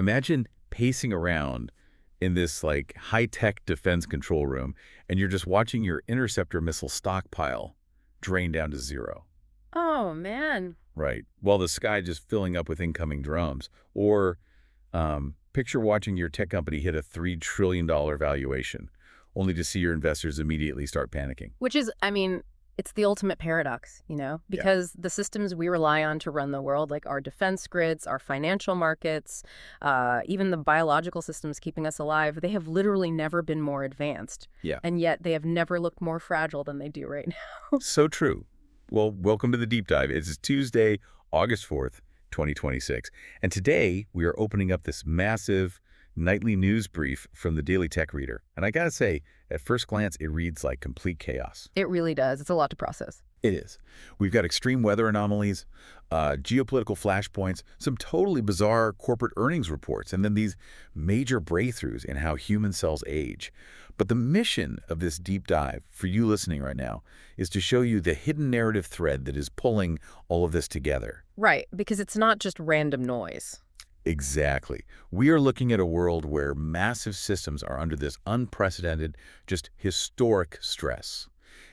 Imagine pacing around in this like high-tech defense control room, and you're just watching your interceptor missile stockpile drain down to zero. Oh, man. Right. While the sky just filling up with incoming drones. Or picture watching your tech company hit a $3 trillion valuation, only to see your investors immediately start panicking. Which is, I mean, it's the ultimate paradox, Yeah. because the systems we rely on to run the world, like our defense grids, our financial markets, even the biological systems keeping us alive, they have literally never been more advanced. Yeah. And yet they have never looked more fragile than they do right now. So true. Well, welcome to the Deep Dive. It's Tuesday, August 4th, 2026. And today we are opening up this massive nightly news brief from the Daily Tech Reader. And I gotta say, at first glance, it reads like complete chaos. It really does. It's a lot to process. It is. We've got extreme weather anomalies, geopolitical flashpoints, some totally bizarre corporate earnings reports, and then these major breakthroughs in how human cells age. But the mission of this deep dive, for you listening right now, is to show you the hidden narrative thread that is pulling all of this together. Right, because it's not just random noise. Exactly. We are looking at a world where massive systems are under this unprecedented, just historic stress.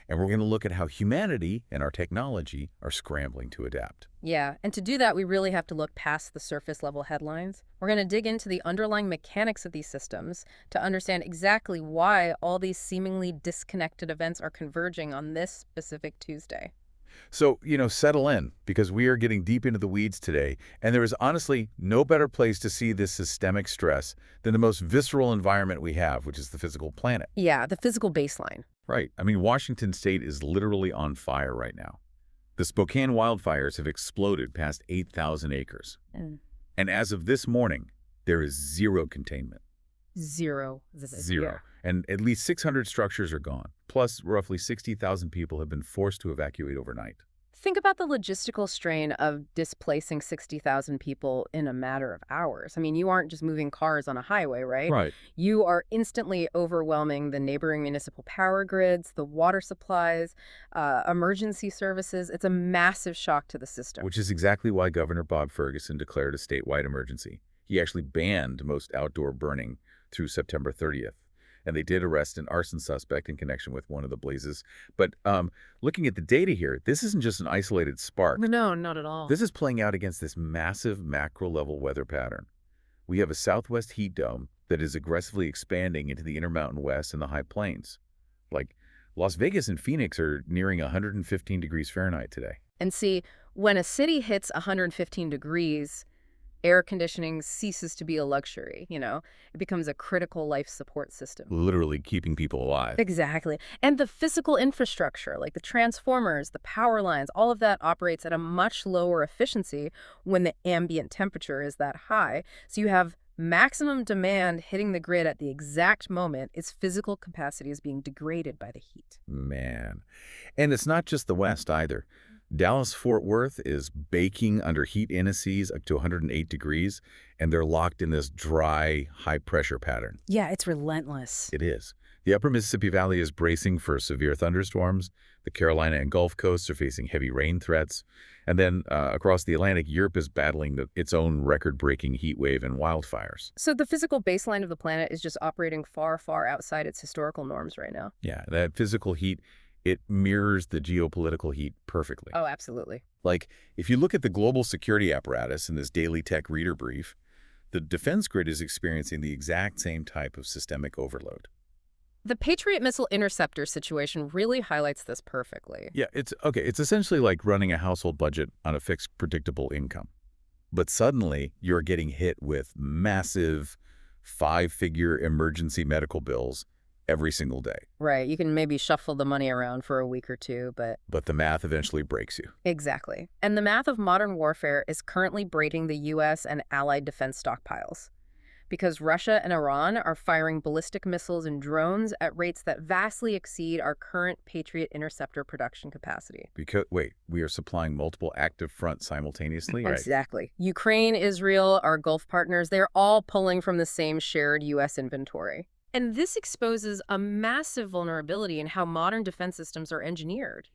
And we're going to look at how humanity and our technology are scrambling to adapt. Yeah, and to do that, we really have to look past the surface level headlines. We're going to dig into the underlying mechanics of these systems to understand exactly why all these seemingly disconnected events are converging on this specific Tuesday. So, settle in, because we are getting deep into the weeds today, and there is honestly no better place to see this systemic stress than the most visceral environment we have, which is the physical planet. Yeah, the physical baseline. Right. I mean, Washington State is literally on fire right now. The Spokane wildfires have exploded past 8,000 acres. And as of this morning, there is zero containment. Zero. Zero. And at least 600 structures are gone. Plus, roughly 60,000 people have been forced to evacuate overnight. Think about the logistical strain of displacing 60,000 people in a matter of hours. I mean, you aren't just moving cars on a highway, right? Right. You are instantly overwhelming the neighboring municipal power grids, the water supplies, emergency services. It's a massive shock to the system. Which is exactly why Governor Bob Ferguson declared a statewide emergency. He actually banned most outdoor burning through September 30th. And they did arrest an arson suspect in connection with one of the blazes. But looking at the data here, this isn't just an isolated spark. No, not at all. This is playing out against this massive macro-level weather pattern. We have a southwest heat dome that is aggressively expanding into the Intermountain West and the High Plains. Like, Las Vegas and Phoenix are nearing 115 degrees Fahrenheit today. And see, when a city hits 115 degrees, air conditioning ceases to be a luxury, It becomes a critical life support system. Literally keeping people alive. Exactly. And the physical infrastructure, like the transformers, the power lines, all of that operates at a much lower efficiency when the ambient temperature is that high. So you have maximum demand hitting the grid at the exact moment its physical capacity is being degraded by the heat. Man. And it's not just the West either. Dallas-Fort Worth is baking under heat indices up to 108 degrees, and they're locked in this dry, high-pressure pattern. Yeah, it's relentless. It is. The upper Mississippi Valley is bracing for severe thunderstorms. The Carolina and Gulf coasts are facing heavy rain threats. And then across the Atlantic, Europe is battling its own record-breaking heat wave and wildfires. So the physical baseline of the planet is just operating far, far outside its historical norms right now. Yeah, that physical heat, it mirrors the geopolitical heat perfectly. Oh, absolutely. Like, if you look at the global security apparatus in this daily tech reader brief, the defense grid is experiencing the exact same type of systemic overload. The Patriot missile interceptor situation really highlights this perfectly. Yeah, it's essentially like running a household budget on a fixed, predictable income. But suddenly, you're getting hit with massive 5-figure emergency medical bills every single day. Right. You can maybe shuffle the money around for a week or two, but the math eventually breaks you. Exactly. And the math of modern warfare is currently braiding the U.S. and allied defense stockpiles, because Russia and Iran are firing ballistic missiles and drones at rates that vastly exceed our current Patriot interceptor production capacity. Wait, we are supplying multiple active fronts simultaneously? Right. Exactly. Ukraine, Israel, our Gulf partners, they're all pulling from the same shared U.S. inventory. And this exposes a massive vulnerability in how modern defense systems are engineered,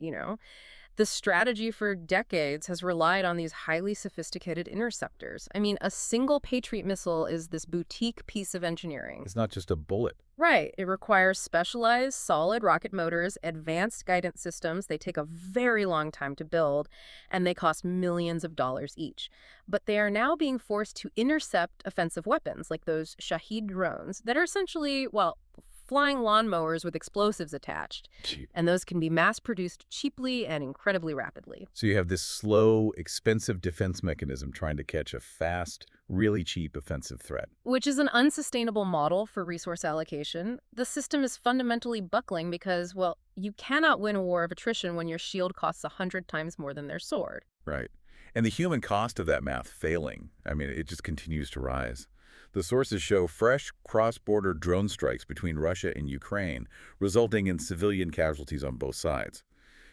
The strategy for decades has relied on these highly sophisticated interceptors. I mean, a single Patriot missile is this boutique piece of engineering. It's not just a bullet. Right. It requires specialized solid rocket motors, advanced guidance systems. They take a very long time to build, and they cost millions of dollars each. But they are now being forced to intercept offensive weapons like those Shahed drones that are essentially, well, flying lawnmowers with explosives attached. Cheap. And those can be mass-produced cheaply and incredibly rapidly. So you have this slow, expensive defense mechanism trying to catch a fast, really cheap offensive threat. Which is an unsustainable model for resource allocation. The system is fundamentally buckling because, well, you cannot win a war of attrition when your shield costs 100 times more than their sword. Right. And the human cost of that math failing, I mean, it just continues to rise. The sources show fresh cross-border drone strikes between Russia and Ukraine, resulting in civilian casualties on both sides.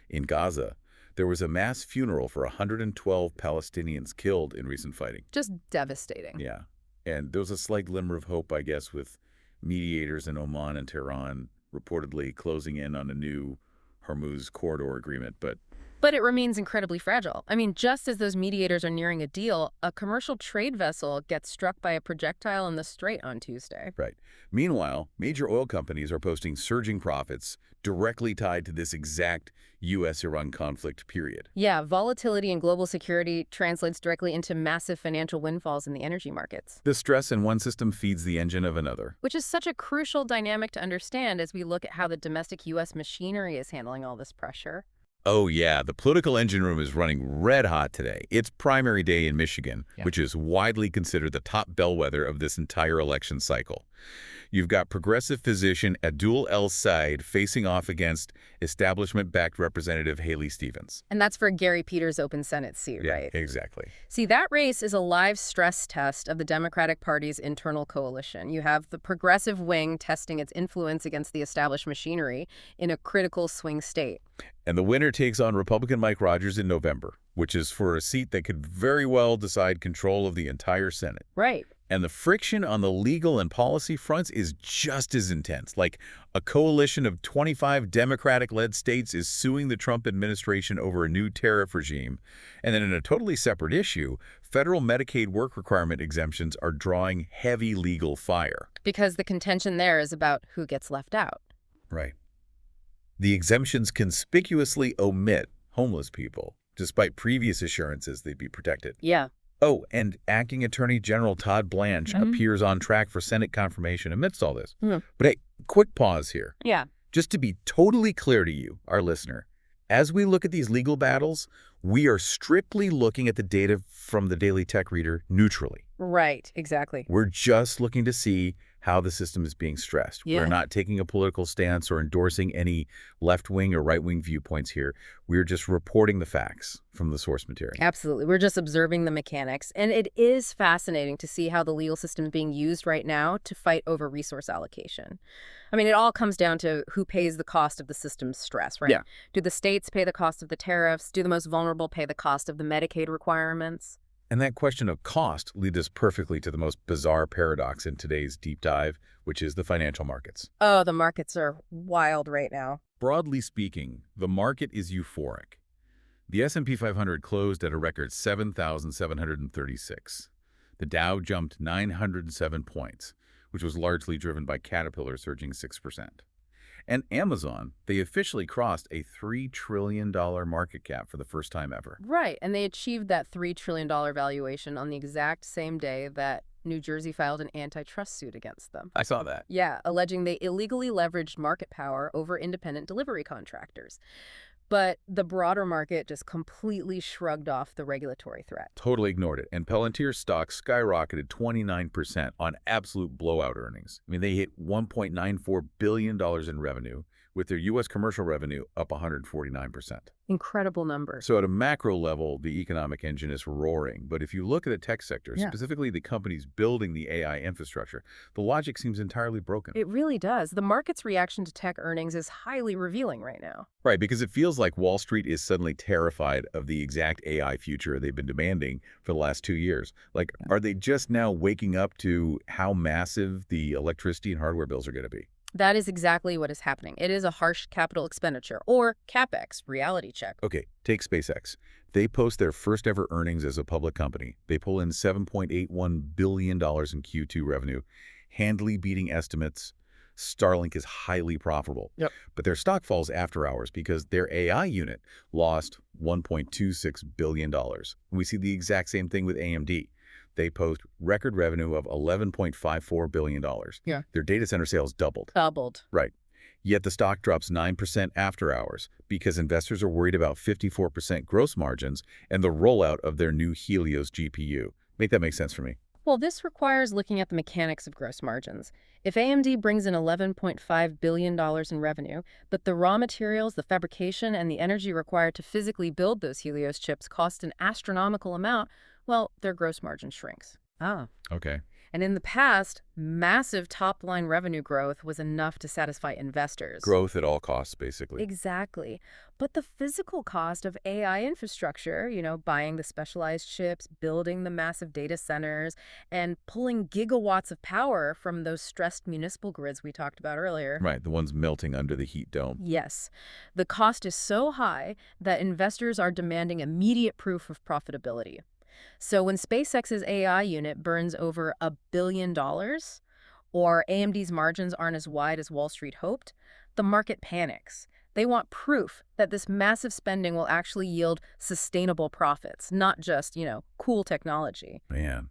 In Gaza, there was a mass funeral for 112 Palestinians killed in recent fighting. Just devastating. Yeah. And there was a slight glimmer of hope, I guess, with mediators in Oman and Tehran reportedly closing in on a new Hormuz corridor agreement, But it remains incredibly fragile. I mean, just as those mediators are nearing a deal, a commercial trade vessel gets struck by a projectile in the Strait on Tuesday. Right. Meanwhile, major oil companies are posting surging profits directly tied to this exact U.S.-Iran conflict period. Yeah, volatility in global security translates directly into massive financial windfalls in the energy markets. The stress in one system feeds the engine of another. Which is such a crucial dynamic to understand as we look at how the domestic U.S. machinery is handling all this pressure. Oh, yeah, the political engine room is running red hot today. It's primary day in Michigan, which is widely considered the top bellwether of this entire election cycle. You've got progressive physician Abdul El-Said facing off against establishment-backed Representative Haley Stevens. And that's for Gary Peters' open Senate seat, right? Exactly. See, that race is a live stress test of the Democratic Party's internal coalition. You have the progressive wing testing its influence against the established machinery in a critical swing state. And the winner takes on Republican Mike Rogers in November, which is for a seat that could very well decide control of the entire Senate. Right. And the friction on the legal and policy fronts is just as intense. Like, a coalition of 25 Democratic-led states is suing the Trump administration over a new tariff regime. And then in a totally separate issue, federal Medicaid work requirement exemptions are drawing heavy legal fire. Because the contention there is about who gets left out. Right. The exemptions conspicuously omit homeless people, despite previous assurances they'd be protected. Yeah. Oh, and Acting Attorney General Todd Blanche appears on track for Senate confirmation amidst all this. But hey, quick pause here. Yeah. Just to be totally clear to you, our listener, as we look at these legal battles, we are strictly looking at the data from the Daily Tech Reader neutrally. Right, exactly. We're just looking to see how the system is being stressed. Yeah. We're not taking a political stance or endorsing any left-wing or right-wing viewpoints here. We're just reporting the facts from the source material. Absolutely. We're just observing the mechanics. And it is fascinating to see how the legal system is being used right now to fight over resource allocation. I mean, it all comes down to who pays the cost of the system's stress, right? Yeah. Do the states pay the cost of the tariffs? Do the most vulnerable pay the cost of the Medicaid requirements? And that question of cost leads us perfectly to the most bizarre paradox in today's deep dive, which is the financial markets. Oh, the markets are wild right now. Broadly speaking, the market is euphoric. The S&P 500 closed at a record 7,736. The Dow jumped 907 points, which was largely driven by Caterpillar surging 6%. And Amazon, they officially crossed a $3 trillion market cap for the first time ever. Right, and they achieved that $3 trillion valuation on the exact same day that New Jersey filed an antitrust suit against them. I saw that. Yeah, alleging they illegally leveraged market power over independent delivery contractors. But the broader market just completely shrugged off the regulatory threat. Totally ignored it. And Palantir stock skyrocketed 29% on absolute blowout earnings. I mean, they hit $1.94 billion in revenue, with their U.S. commercial revenue up 149%. Incredible number. So at a macro level, the economic engine is roaring. But if you look at the tech sector, specifically the companies building the AI infrastructure, the logic seems entirely broken. It really does. The market's reaction to tech earnings is highly revealing right now. Right, because it feels like Wall Street is suddenly terrified of the exact AI future they've been demanding for the last 2 years. Like, are they just now waking up to how massive the electricity and hardware bills are going to be? That is exactly what is happening. It is a harsh capital expenditure, or CapEx, reality check. Okay, take SpaceX. They post their first ever earnings as a public company. They pull in $7.81 billion in Q2 revenue, handily beating estimates. Starlink is highly profitable. Yep. But their stock falls after hours because their AI unit lost $1.26 billion. We see the exact same thing with AMD. They post record revenue of $11.54 billion. Yeah. Their data center sales doubled. Doubled. Right. Yet the stock drops 9% after hours because investors are worried about 54% gross margins and the rollout of their new Helios GPU. Make that make sense for me? Well, this requires looking at the mechanics of gross margins. If AMD brings in $11.5 billion in revenue, but the raw materials, the fabrication, and the energy required to physically build those Helios chips cost an astronomical amount, well, their gross margin shrinks. Okay. And in the past, massive top-line revenue growth was enough to satisfy investors. Growth at all costs, basically. Exactly. But the physical cost of AI infrastructure, buying the specialized chips, building the massive data centers, and pulling gigawatts of power from those stressed municipal grids we talked about earlier. Right, the ones melting under the heat dome. Yes. The cost is so high that investors are demanding immediate proof of profitability. So when SpaceX's AI unit burns over $1 billion, or AMD's margins aren't as wide as Wall Street hoped, the market panics. They want proof that this massive spending will actually yield sustainable profits, not just, cool technology. Man.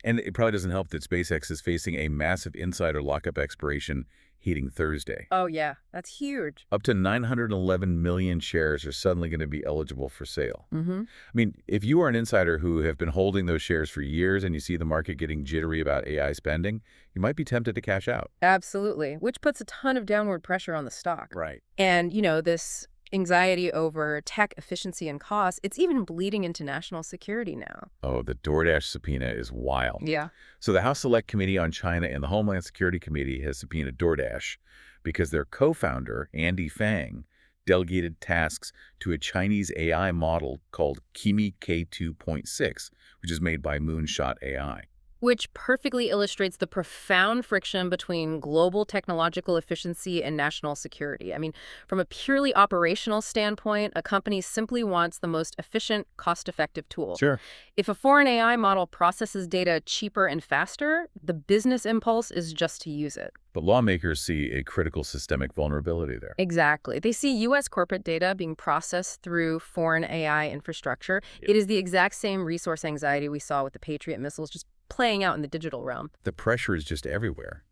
And it probably doesn't help that SpaceX is facing a massive insider lockup expiration hitting Thursday. Oh, yeah, that's huge. Up to 911 million shares are suddenly going to be eligible for sale. Mm-hmm. I mean, if you are an insider who have been holding those shares for years and you see the market getting jittery about AI spending, you might be tempted to cash out. Absolutely, which puts a ton of downward pressure on the stock. Right. And, this anxiety over tech efficiency and cost, it's even bleeding into national security now. Oh, the DoorDash subpoena is wild. Yeah. So the House Select Committee on China and the Homeland Security Committee has subpoenaed DoorDash because their co-founder, Andy Fang, delegated tasks to a Chinese AI model called Kimi K2.6, which is made by Moonshot AI. Which perfectly illustrates the profound friction between global technological efficiency and national security. I mean, from a purely operational standpoint, a company simply wants the most efficient, cost-effective tool. Sure. If a foreign AI model processes data cheaper and faster, the business impulse is just to use it. But lawmakers see a critical systemic vulnerability there. Exactly. They see U.S. corporate data being processed through foreign AI infrastructure. Yeah. It is the exact same resource anxiety we saw with the Patriot missiles, just playing out in the digital realm. The pressure is just everywhere.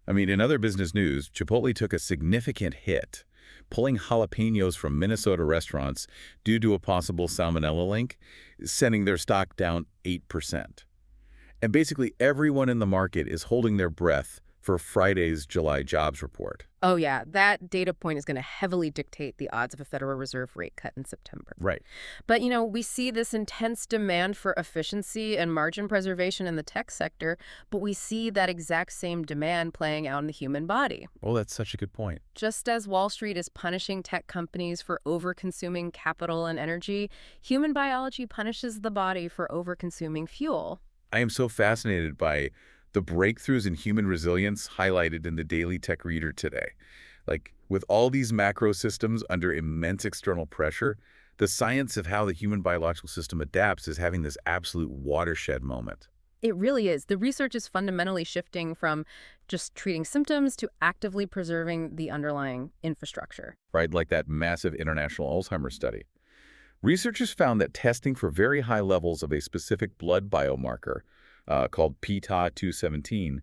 I mean, in other business news, Chipotle took a significant hit, pulling jalapenos from Minnesota restaurants due to a possible salmonella link, sending their stock down 8%. And basically everyone in the market is holding their breath for Friday's July jobs report. Oh, yeah. That data point is going to heavily dictate the odds of a Federal Reserve rate cut in September. Right. But, we see this intense demand for efficiency and margin preservation in the tech sector, but we see that exact same demand playing out in the human body. Oh, that's such a good point. Just as Wall Street is punishing tech companies for over-consuming capital and energy, human biology punishes the body for over-consuming fuel. I am so fascinated by the breakthroughs in human resilience highlighted in the Daily Tech Reader today. Like, with all these macro systems under immense external pressure, the science of how the human biological system adapts is having this absolute watershed moment. It really is. The research is fundamentally shifting from just treating symptoms to actively preserving the underlying infrastructure. Right, like that massive international Alzheimer's study. Researchers found that testing for very high levels of a specific blood biomarker called pTau-217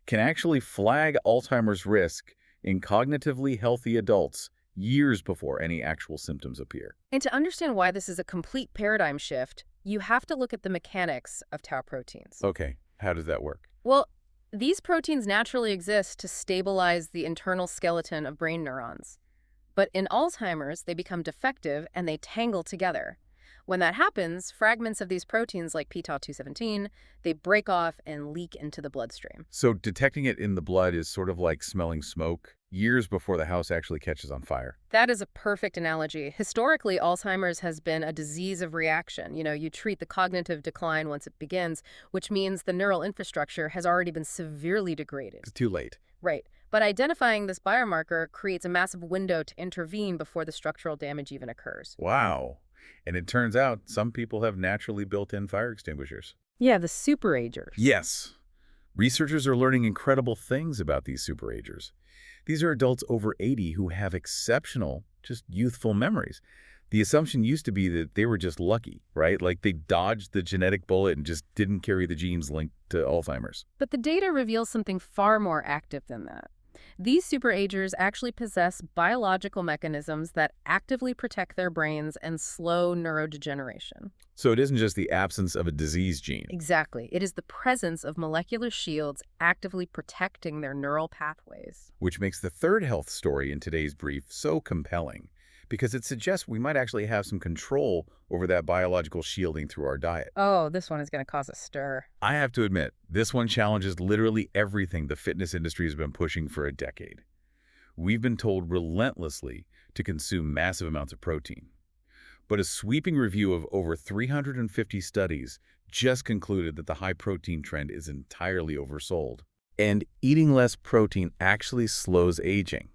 can actually flag Alzheimer's risk in cognitively healthy adults years before any actual symptoms appear. And to understand why this is a complete paradigm shift, you have to look at the mechanics of tau proteins. Okay, how does that work? Well, these proteins naturally exist to stabilize the internal skeleton of brain neurons. But in Alzheimer's, they become defective and they tangle together. When that happens, fragments of these proteins like pTau-217, they break off and leak into the bloodstream. So detecting it in the blood is sort of like smelling smoke years before the house actually catches on fire. That is a perfect analogy. Historically, Alzheimer's has been a disease of reaction. You treat the cognitive decline once it begins, which means the neural infrastructure has already been severely degraded. It's too late. Right. But identifying this biomarker creates a massive window to intervene before the structural damage even occurs. Wow. And it turns out some people have naturally built-in fire extinguishers. Yeah, the superagers. Yes. Researchers are learning incredible things about these superagers. These are adults over 80 who have exceptional, just youthful memories. The assumption used to be that they were just lucky, right? Like they dodged the genetic bullet and just didn't carry the genes linked to Alzheimer's. But the data reveals something far more active than that. These superagers actually possess biological mechanisms that actively protect their brains and slow neurodegeneration. So it isn't just the absence of a disease gene. Exactly. It is the presence of molecular shields actively protecting their neural pathways. Which makes the third health story in today's brief so compelling, because it suggests we might actually have some control over that biological shielding through our diet. Oh, this one is going to cause a stir. I have to admit, this one challenges literally everything the fitness industry has been pushing for a decade. We've been told relentlessly to consume massive amounts of protein. But a sweeping review of over 350 studies just concluded that the high protein trend is entirely oversold. And eating less protein actually slows aging.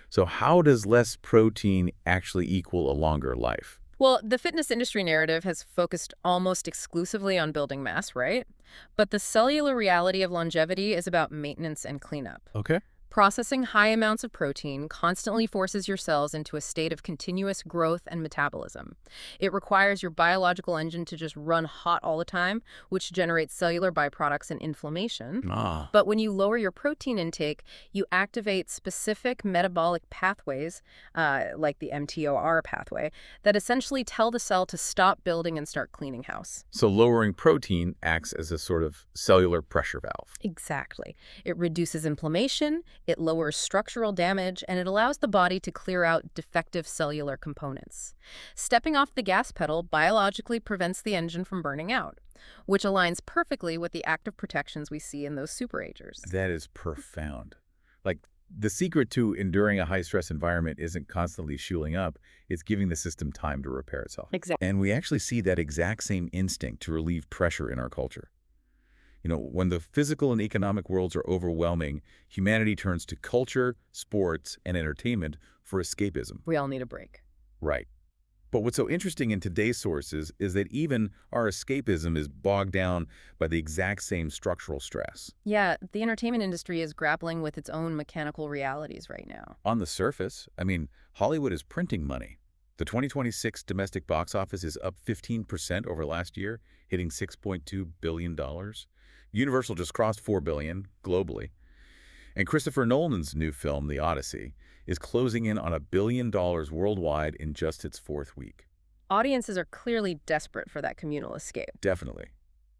So how does less protein actually equal a longer life? Well, the fitness industry narrative has focused almost exclusively on building mass, right? But the cellular reality of longevity is about maintenance and cleanup. Okay. Processing high amounts of protein constantly forces your cells into a state of continuous growth and metabolism. It requires your biological engine to just run hot all the time, which generates cellular byproducts and inflammation. But when you lower your protein intake, you activate specific metabolic pathways, like the mTOR pathway, that essentially tell the cell to stop building and start cleaning house. So lowering protein acts as a sort of cellular pressure valve. Exactly. It reduces inflammation, it lowers structural damage, and it allows the body to clear out defective cellular components. Stepping off the gas pedal biologically prevents the engine from burning out, which aligns perfectly with the active protections we see in those superagers. That is profound. Like, the secret to enduring a high-stress environment isn't constantly fueling up, it's giving the system time to repair itself. Exactly. And we actually see that exact same instinct to relieve pressure in our culture. You know, when the physical and economic worlds are overwhelming, humanity turns to culture, sports, and entertainment for escapism. We all need a break. Right. But what's so interesting in today's sources is that even our escapism is bogged down by the exact same structural stress. Yeah, the entertainment industry is grappling with its own mechanical realities right now. On the surface, I mean, Hollywood is printing money. The 2026 domestic box office is up 15% over last year, hitting $6.2 billion. Universal just crossed $4 billion globally. And Christopher Nolan's new film, The Odyssey, is closing in on $1 billion worldwide in just its fourth week. Audiences are clearly desperate for that communal escape. Definitely.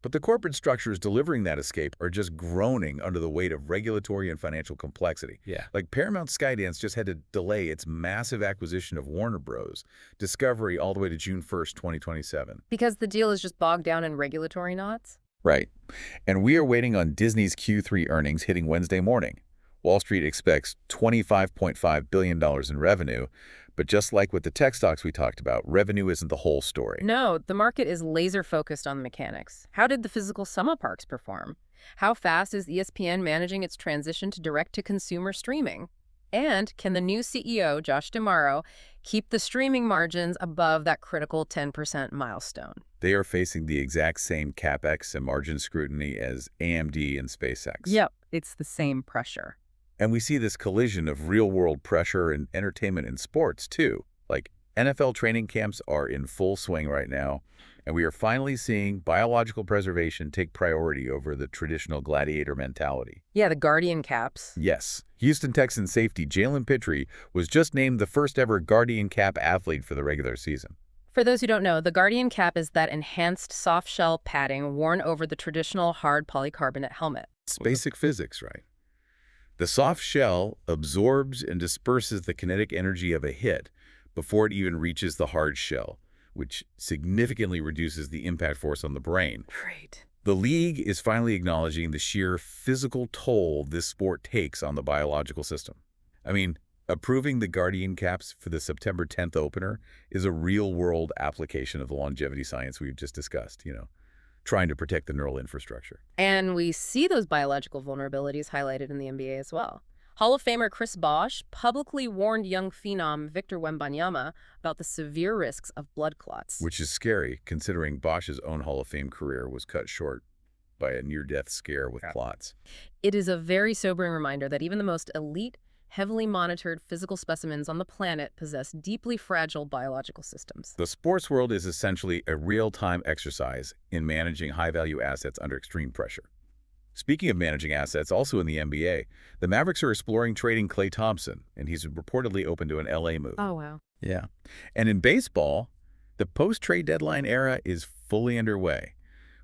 But the corporate structures delivering that escape are just groaning under the weight of regulatory and financial complexity. Yeah. Like Paramount Skydance just had to delay its massive acquisition of Warner Bros. Discovery all the way to June 1st, 2027. Because the deal is just bogged down in regulatory knots? Right. And we are waiting on Disney's Q3 earnings hitting Wednesday morning. Wall Street expects $25.5 billion in revenue, but just like with the tech stocks we talked about, revenue isn't the whole story. No, the market is laser-focused on the mechanics. How did the physical summer parks perform? How fast is ESPN managing its transition to direct-to-consumer streaming? And can the new CEO, Josh D'Amaro, keep the streaming margins above that critical 10% milestone? They are facing the exact same CapEx and margin scrutiny as AMD and SpaceX. Yep, it's the same pressure. And we see this collision of real-world pressure and entertainment and sports, too. Like, NFL training camps are in full swing right now, and we are finally seeing biological preservation take priority over the traditional gladiator mentality. Yeah, the Guardian caps. Yes. Houston Texans safety Jalen Pitre was just named the first-ever Guardian cap athlete for the regular season. For those who don't know, the Guardian cap is that enhanced soft-shell padding worn over the traditional hard polycarbonate helmet. It's basic physics, right? The soft shell absorbs and disperses the kinetic energy of a hit before it even reaches the hard shell, which significantly reduces the impact force on the brain. Great. The league is finally acknowledging the sheer physical toll this sport takes on the biological system. I mean, approving the Guardian caps for the September 10th opener is a real-world application of the longevity science we've just discussed, trying to protect the neural infrastructure. And we see those biological vulnerabilities highlighted in the NBA as well. Hall of Famer Chris Bosh publicly warned young phenom Victor Wembanyama about the severe risks of blood clots. Which is scary, considering Bosch's own Hall of Fame career was cut short by a near-death scare with clots. It is a very sobering reminder that even the most elite, heavily monitored physical specimens on the planet possess deeply fragile biological systems. The sports world is essentially a real-time exercise in managing high-value assets under extreme pressure. Speaking of managing assets, also in the NBA, the Mavericks are exploring trading Klay Thompson, and he's reportedly open to an LA move. Oh, wow. Yeah. And in baseball, the post-trade deadline era is fully underway.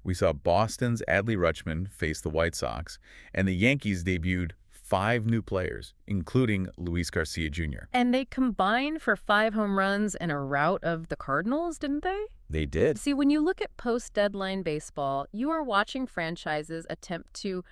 We saw Boston's Adley Rutschman face the White Sox, and the Yankees debuted 5 new players, including Luis Garcia Jr. And they combined for 5 home runs and a rout of the Cardinals, didn't they? They did. See, when you look at post-deadline baseball, you are watching franchises attempt to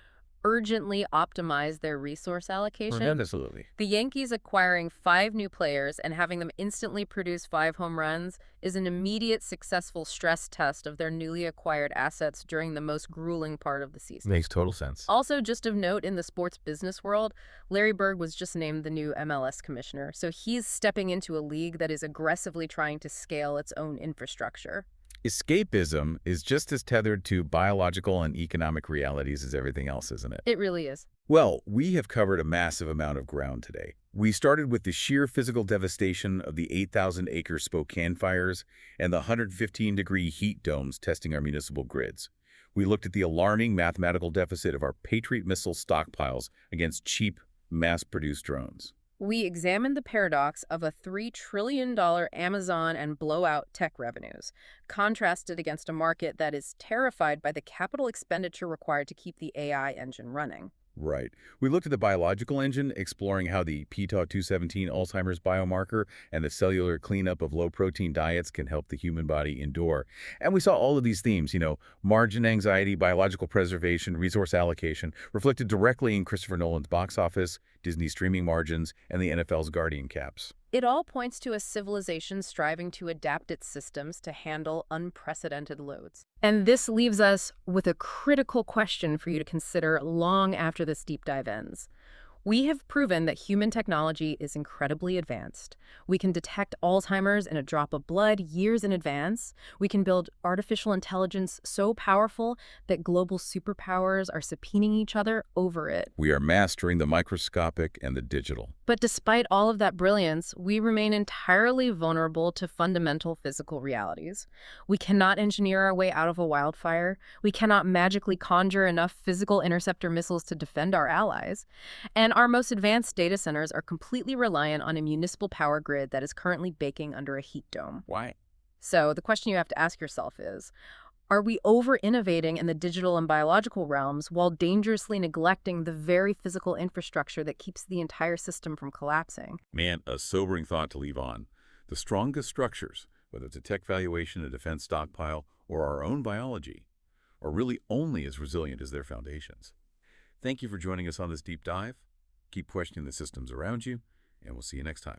urgently optimize their resource allocation. Absolutely. The Yankees acquiring 5 new players and having them instantly produce 5 home runs is an immediate successful stress test of their newly acquired assets during the most grueling part of the season. Makes total sense. Also, just of note, in the sports business world, Larry Bird was just named the new MLS commissioner, so he's stepping into a league that is aggressively trying to scale its own infrastructure. Escapism is just as tethered to biological and economic realities as everything else, isn't it? It really is. Well, we have covered a massive amount of ground today. We started with the sheer physical devastation of the 8,000-acre Spokane fires and the 115-degree heat domes testing our municipal grids. We looked at the alarming mathematical deficit of our Patriot missile stockpiles against cheap, mass-produced drones. We examined the paradox of a $3 trillion Amazon and blowout tech revenues, contrasted against a market that is terrified by the capital expenditure required to keep the AI engine running. Right. We looked at the biological engine, exploring how the pTau-217 Alzheimer's biomarker and the cellular cleanup of low-protein diets can help the human body endure. And we saw all of these themes, margin anxiety, biological preservation, resource allocation, reflected directly in Christopher Nolan's box office, Disney's streaming margins, and the NFL's Guardian caps. It all points to a civilization striving to adapt its systems to handle unprecedented loads. And this leaves us with a critical question for you to consider long after this deep dive ends. We have proven that human technology is incredibly advanced. We can detect Alzheimer's in a drop of blood years in advance. We can build artificial intelligence so powerful that global superpowers are subpoenaing each other over it. We are mastering the microscopic and the digital. But despite all of that brilliance, we remain entirely vulnerable to fundamental physical realities. We cannot engineer our way out of a wildfire. We cannot magically conjure enough physical interceptor missiles to defend our allies. And our most advanced data centers are completely reliant on a municipal power grid that is currently baking under a heat dome. Why? So the question you have to ask yourself is, are we over-innovating in the digital and biological realms while dangerously neglecting the very physical infrastructure that keeps the entire system from collapsing? Man, a sobering thought to leave on. The strongest structures, whether it's a tech valuation, a defense stockpile, or our own biology, are really only as resilient as their foundations. Thank you for joining us on this deep dive. Keep questioning the systems around you, and we'll see you next time.